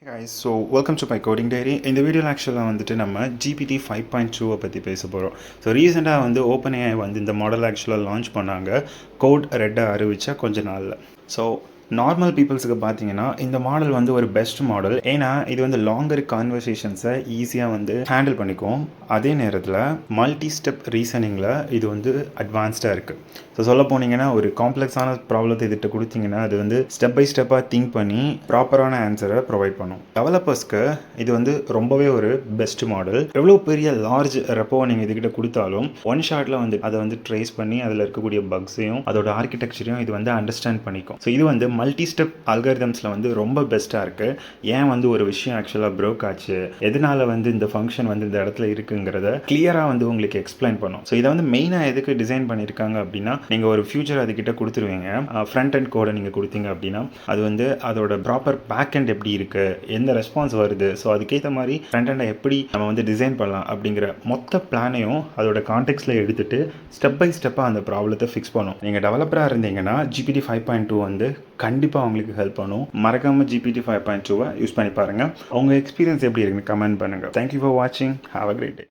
Guys, so welcome to my coding diary. இந்த வீடியோவில் ஆக்சுவலாக வந்துட்டு நம்ம GPT 5.2 பற்றி பேச போகிறோம். ஸோ ரீசெண்டாக வந்து OpenAI வந்து இந்த மாடல் ஆக்சுவலாக லான்ச் பண்ணாங்க. கோட் ரெட்டை அறிவித்த கொஞ்ச நாளில். ஸோ நார்மல் பீப்புள்ஸுக்கு பார்த்தீங்கன்னா இந்த மாடல் வந்து ஒரு பெஸ்ட் மாடல். ஏன்னா இது வந்து லாங்கர் கான்வர்சேஷன்ஸை ஈஸியாக வந்து ஹேண்டில் பண்ணிக்கும். அதே நேரத்தில் மல்டி ஸ்டெப் ரீசனிங்கில் இது வந்து அட்வான்ஸ்டாக இருக்குது. ஸோ சொல்ல போனீங்கன்னா ஒரு காம்ப்ளெக்ஸான ப்ராப்ளத்தை இதுகிட்ட கொடுத்தீங்கன்னா அது வந்து ஸ்டெப் பை ஸ்டெப்பாக திங்க் பண்ணி ப்ராப்பரான ஆன்சரை ப்ரொவைட் பண்ணும். டெவலப்பர்ஸ்க்கு இது வந்து ரொம்பவே ஒரு பெஸ்ட் மாடல். எவ்வளோ பெரிய லார்ஜ் ரெப்போ நீங்கள் இதுகிட்ட கொடுத்தாலும் ஒன் ஷாட்டில் வந்து அதை வந்து ட்ரேஸ் பண்ணி அதில் இருக்கக்கூடிய பக்ஸையும் அதோட ஆர்கிடெக்சரையும் இது வந்து அண்டர்ஸ்டாண்ட் பண்ணிக்கும். ஸோ இது வந்து மல்டி ஸ்டெப் அல்காரிதம்ஸில் வந்து ரொம்ப பெஸ்ட்டாக இருக்குது. ஏன் வந்து ஒரு விஷயம் ஆக்சுவலாக ப்ரோக் ஆச்சு, எதனால் வந்து இந்த ஃபங்க்ஷன் வந்து இந்த இடத்துல இருக்குங்கிறத கிளியராக வந்து உங்களுக்கு எக்ஸ்பிளைன் பண்ணும். ஸோ இதை வந்து மெயினாக எதுக்கு டிசைன் பண்ணியிருக்காங்க அப்படின்னா, நீங்கள் ஒரு ஃபியூச்சர் அதுக்கிட்ட கொடுத்துருவீங்க. ஃப்ரண்ட் அண்ட் கோடை நீங்கள் கொடுத்தீங்க அப்படின்னா அது வந்து அதோட ப்ராப்பர் பேக் அண்ட் எப்படி இருக்குது, எந்த ரெஸ்பான்ஸ் வருது, ஸோ அதுக்கேற்ற மாதிரி ஃப்ரண்ட் அண்டை எப்படி நம்ம வந்து டிசைன் பண்ணலாம் அப்படிங்கிற மொத்த பிளானையும் அதோட கான்டெக்ட்ஸில் எடுத்துகிட்டு ஸ்டெப் பை ஸ்டெப்பாக அந்த ப்ராப்ளத்தை ஃபிக்ஸ் பண்ணும். நீங்கள் டெவலப்பராக இருந்தீங்கன்னா GPT 5.2 வந்து கண்டிப்பாக உங்களுக்கு ஹெல்ப் பண்ணும். மறக்காமல் GPT 5.2 யூஸ் பண்ணி பாருங்கள். உங்கள் எக்ஸ்பீரியன்ஸ் எப்படி இருக்குன்னு கமெண்ட் பண்ணுங்கள். தேங்க்யூ ஃபார் வாட்சிங். Have a great day.